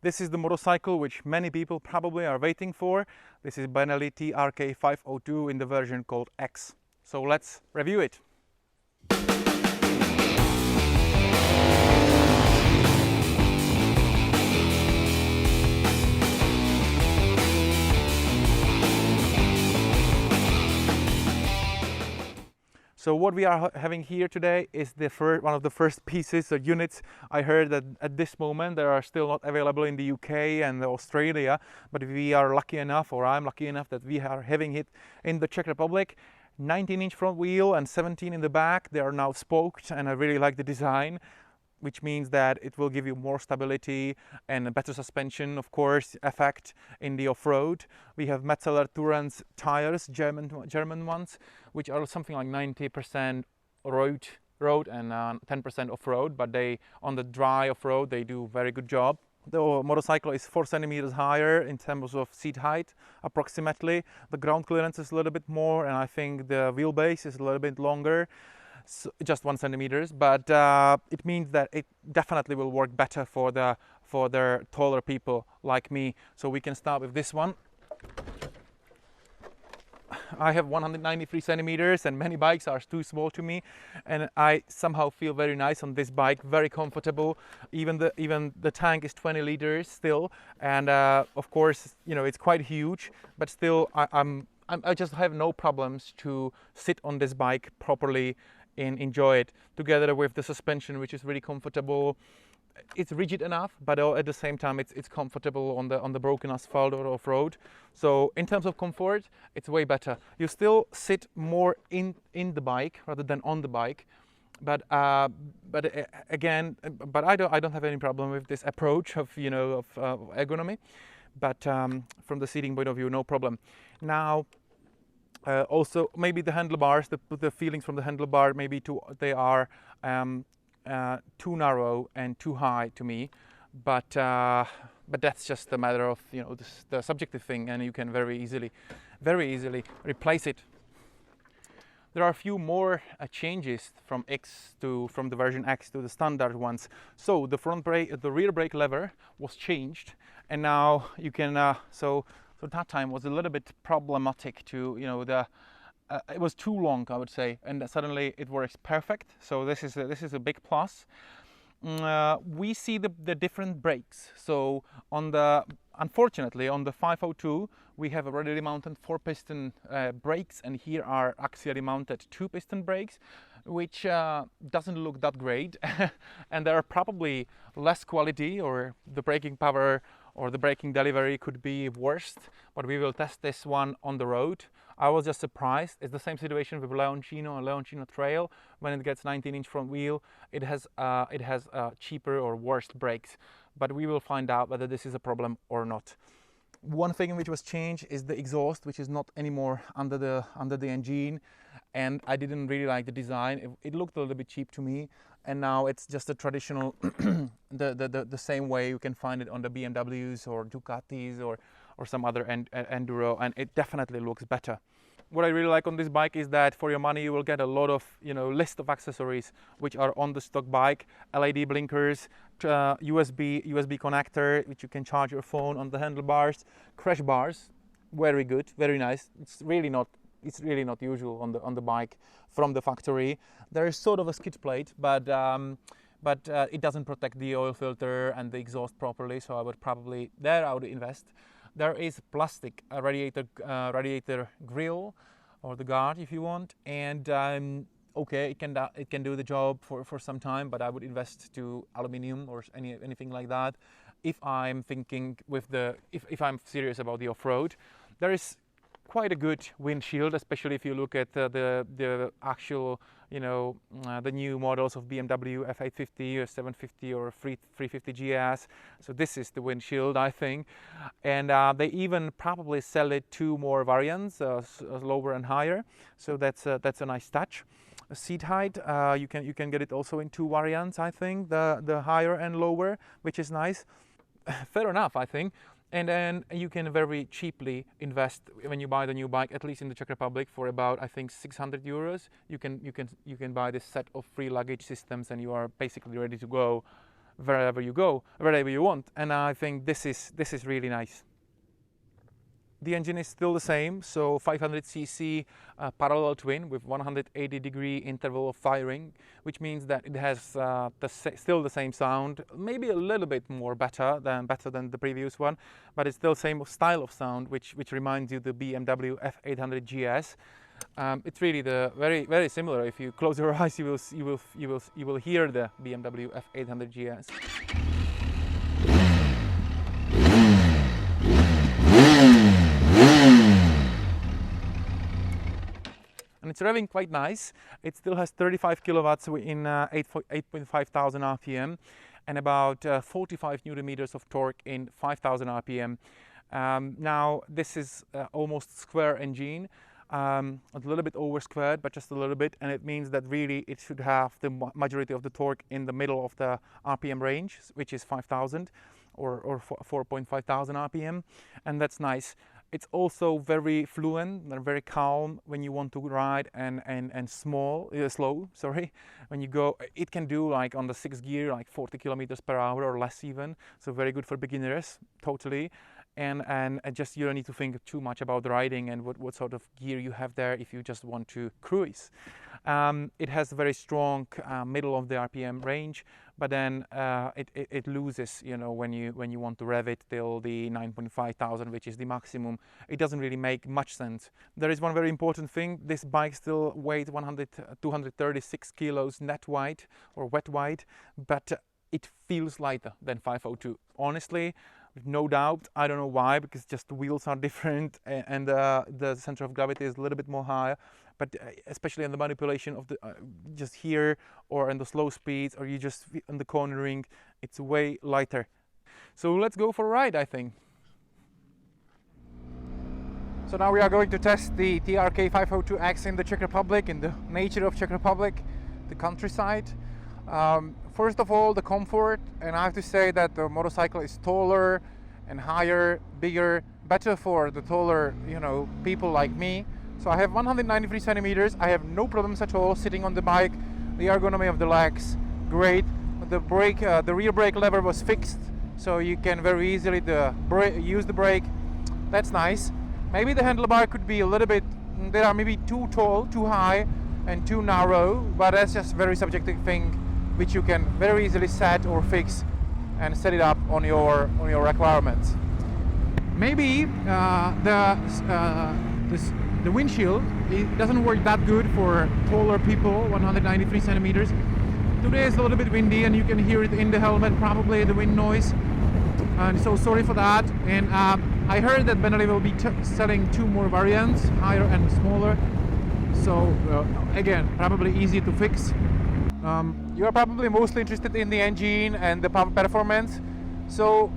This is the motorcycle which many people probably are waiting for. This is Benelli TRK 502 in the version called X. So let's review it. So what we are having here today is one of the first pieces or units. I heard that at this moment they are still not available in the UK and Australia, but we are lucky enough, or I'm lucky enough, that we are having it in the Czech Republic. 19-inch front wheel and 17 in the back. They are now spoked, and I really like the design, which means that it will give you more stability and a better suspension, of course, effect in the off-road. We have Metzeler Tourance tires, German ones, which are something like 90% road and 10% off-road, but they, on the dry off-road, they do a very good job. The motorcycle is 4 centimeters higher in terms of seat height, approximately. The ground clearance is a little bit more, and I think the wheelbase is a little bit longer. So just 1 centimeter, but it means that it definitely will work better for the taller people like me. So we can start with this one. I have 193 centimeters and many bikes are too small to me, and I somehow feel very nice on this bike, very comfortable. Even the tank is 20 liters still, and of course, you know, it's quite huge, but still I just have no problems to sit on this bike properly and enjoy it, together with the suspension, which is really comfortable. It's rigid enough, but at the same time it's comfortable on the broken asphalt or off-road. So in terms of comfort, it's way better. You still sit more in the bike rather than on the bike, but again, I don't have any problem with this approach of ergonomy. But from the seating point of view, no problem. Now. Also, maybe the handlebars, the feelings from the handlebar, maybe they are too narrow and too high to me, but that's just a matter of the subjective thing, and you can very easily replace it. There are a few more changes from the version X to the standard ones. So the rear brake lever was changed, and now you can so that time was a little bit problematic to, it was too long, I would say, and suddenly it works perfect. So this is a big plus. We see the different brakes. So unfortunately on the 502 we have already mounted 4-piston brakes, and here are axially mounted 2-piston brakes, which doesn't look that great, and there are probably less quality, or the braking power or the braking delivery could be worse, but we will test this one on the road. I was just surprised. It's the same situation with Leoncino and Leoncino Trail. When it gets 19-inch front wheel, it has cheaper or worse brakes, but we will find out whether this is a problem or not. One thing which was changed is the exhaust, which is not anymore under the engine, and I didn't really like the design. It looked a little bit cheap to me, and now it's just a traditional the same way you can find it on the BMWs or Ducatis or some other enduro, and it definitely looks better. What I really like on this bike is that for your money you will get a lot of list of accessories which are on the stock bike: LED blinkers, USB connector which you can charge your phone, on the handlebars, crash bars, very good, very nice. It's really not usual on the bike from the factory. There is sort of a skid plate, but it doesn't protect the oil filter and the exhaust properly, so I would invest. There is plastic radiator grill, or the guard if you want, and okay, it can do the job for some time, but I would invest to aluminium or anything like that if I'm thinking if I'm serious about the off-road. There is quite a good windshield, especially if you look at the actual, the new models of BMW F850 or 750 or 350 GS. So this is the windshield, I think, and they even probably sell it 2 more variants, lower and higher. So that's a nice touch. Seat height, you can get it also in 2 variants, I think, the higher and lower, which is nice. Fair enough, I think. And then you can very cheaply invest when you buy the new bike, at least in the Czech Republic, for about, I think, 600 euros. You can buy this set of free luggage systems, and you are basically ready to go wherever you go, wherever you want. And I think this is really nice. The engine is still the same, so 500cc parallel twin with 180-degree interval of firing, which means that it has still the same sound, maybe a little bit more better than the previous one, but it's still same style of sound, which reminds you the BMW F800 GS. It's really very similar. If you close your eyes, you will hear the BMW F800 GS. And it's revving quite nice. It still has 35 kilowatts in 8.5 thousand RPM and about 45 newton meters of torque in 5,000 RPM. Now this is almost square engine, a little bit over squared, but just a little bit, and it means that really it should have the majority of the torque in the middle of the RPM range, which is 5,000 or 4.5 thousand RPM, and that's nice. It's also very fluent and very calm when you want to ride and slow. Sorry, when you go, it can do like on the 6th gear, like 40 kilometers per hour or less even. So very good for beginners, totally. And just you don't need to think too much about riding and what sort of gear you have there if you just want to cruise. It has a very strong middle of the RPM range, but then it loses, you know, when you want to rev it till the 9.5 thousand, which is the maximum. It doesn't really make much sense. There is one very important thing: this bike still weighs 236 kilos net weight or wet weight, but it feels lighter than 502. Honestly, no doubt. I don't know why, because just the wheels are different and the center of gravity is a little bit more higher. But especially in the manipulation of the just here or in the slow speeds, or you just in the cornering, it's way lighter. So let's go for a ride, I think. So now we are going to test the TRK 502X in the Czech Republic, in the nature of Czech Republic, the countryside. First of all, the comfort, and I have to say that the motorcycle is taller and higher, bigger, better for the taller, you know, people like me. So I have 193 centimeters. I have no problems at all sitting on the bike. The ergonomy of the legs, great. The brake, the rear brake lever was fixed, so you can very easily use the brake. That's nice. Maybe the handlebar could be a little bit, they are maybe too tall, too high, and too narrow, but that's just very subjective thing, which you can very easily set or fix and set it up on your requirements. Maybe the windshield, it doesn't work that good for taller people, 193 centimeters. Today is a little bit windy and you can hear it in the helmet, probably the wind noise. And so sorry for that. And I heard that Benelli will be selling 2 more variants, higher and smaller. So again, probably easy to fix. You are probably mostly interested in the engine and the power performance. So,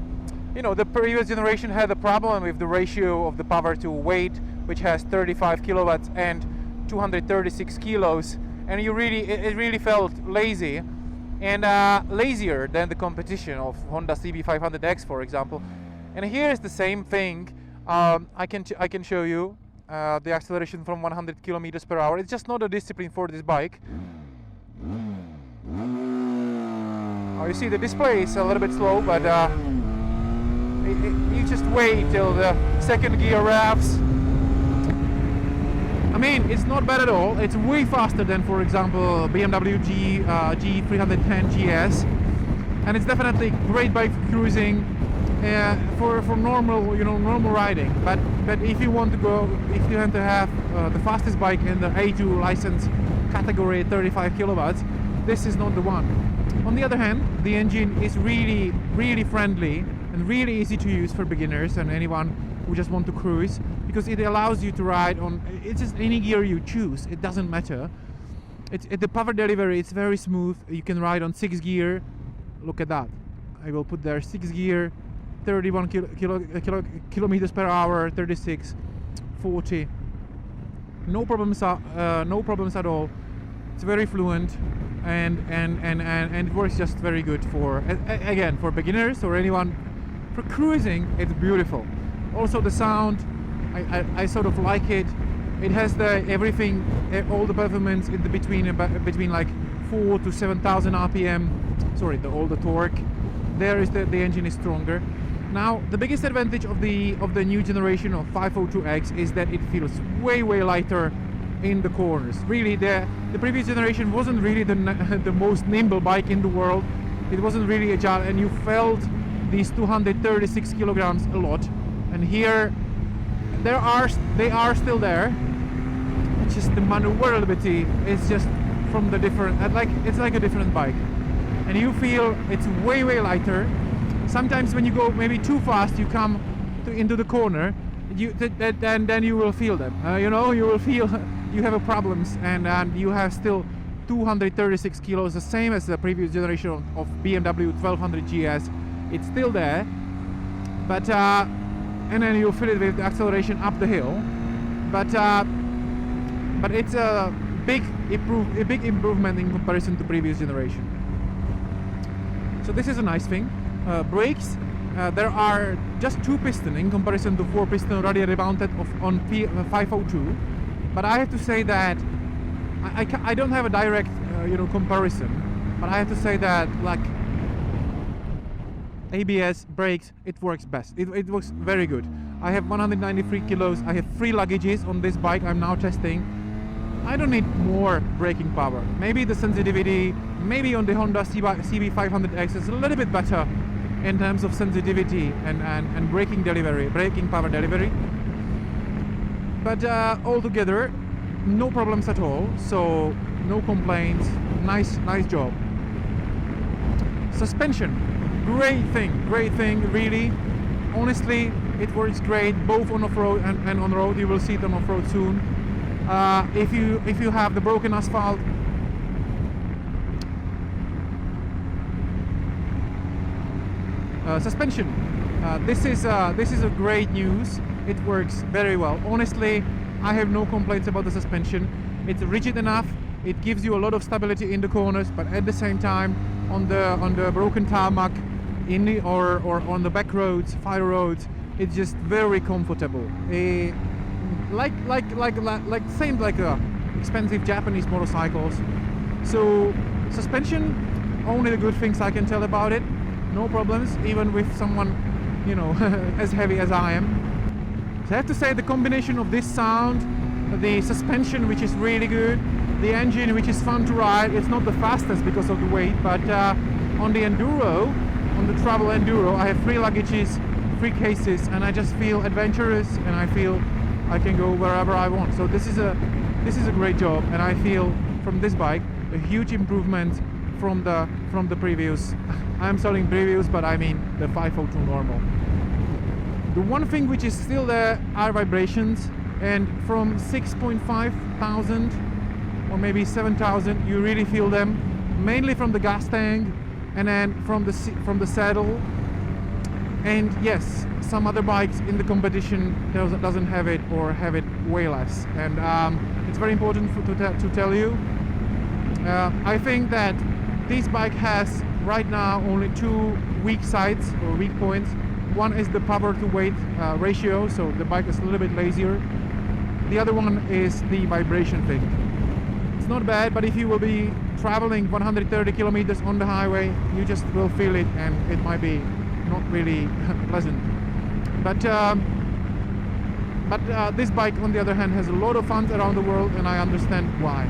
you know, the previous generation had a problem with the ratio of the power to weight, which has 35 kilowatts and 236 kilos, and it really felt lazy and lazier than the competition of Honda CB500X, for example. And here is the same thing. I can show you the acceleration from 100 kilometers per hour. It's just not a discipline for this bike. Oh, you see the display is a little bit slow, but you just wait till the 2nd gear revs. I mean, it's not bad at all. It's way faster than, for example, BMW G310 GS, and it's definitely a great bike for cruising, for normal, you know, normal riding. But if you want to have the fastest bike in the A2 license category, 35 kilowatts, this is not the one. On the other hand, the engine is really friendly and really easy to use for beginners and anyone who just want to cruise, because it allows you to ride on, it's just any gear you choose, it doesn't matter. The power delivery, it's very smooth. You can ride on 6th gear. Look at that. I will put there 6th gear, 31 kilometers per hour, 36, 40. No problems at all. It's very fluent, and it works just very good for, again, for beginners or anyone. For cruising, it's beautiful. Also the sound, I sort of like it. It has everything, all the performance in the between like 4 to 7,000 RPM. Sorry, all the torque. there is the engine is stronger. Now the biggest advantage of the new generation of 502X is that it feels way lighter in the corners. Really, the previous generation wasn't really the most nimble bike in the world. It wasn't really agile, and you felt these 236 kilograms a lot. And here, they are still there. It's just the maneuverability is just from the different. It's like a different bike, and you feel it's way lighter. Sometimes when you go maybe too fast, you come into the corner. Then you will feel them. You know, you will feel you have a problems, and you have still 236 kilos, the same as the previous generation of BMW 1200 GS. It's still there, but and then you fill it with the acceleration up the hill. But it's a big improvement in comparison to previous generation. So this is a nice thing. Brakes, there are just 2 piston in comparison to 4 piston radially mounted on 502. But I have to say that I don't have a direct comparison. But I have to say that like ABS brakes, it works best. It works very good. I have 193 kilos. I have 3 luggages on this bike I'm now testing. I don't need more braking power. Maybe the sensitivity, maybe on the Honda CB500X is a little bit better in terms of sensitivity and braking power delivery. But altogether, no problems at all. So no complaints. Nice job. Suspension, great thing, really. Honestly, it works great both on off-road and on road. You will see it on off-road soon. If you have the broken asphalt, suspension. This is a great news. It works very well. Honestly, I have no complaints about the suspension. It's rigid enough. It gives you a lot of stability in the corners, but at the same time, on the broken tarmac, or on the back roads, fire roads, it's just very comfortable. Same like expensive Japanese motorcycles. So suspension, only the good things I can tell about it. No problems, even with someone, as heavy as I am. So I have to say the combination of this sound, the suspension, which is really good, the engine, which is fun to ride. It's not the fastest because of the weight, but on the enduro, on the travel enduro, I have 3 luggages, 3 cases, and I just feel adventurous, and I feel I can go wherever I want. So this is a great job, and I feel from this bike a huge improvement from the previous. I'm selling previous, but I mean the 502 normal. The one thing which is still there are vibrations, and from 6.5 thousand or maybe 7,000 you really feel them, mainly from the gas tank and then from the saddle. And yes, some other bikes in the competition doesn't have it, or have it way less, and it's very important to tell you. I think that this bike has right now only 2 weak sides or weak points. One is the power to weight ratio, so the bike is a little bit lazier. The other one is the vibration thing. It's not bad, but if you will be traveling 130 kilometers on the highway, you just will feel it, and it might be not really pleasant. But this bike, on the other hand, has a lot of fun around the world, and I understand why.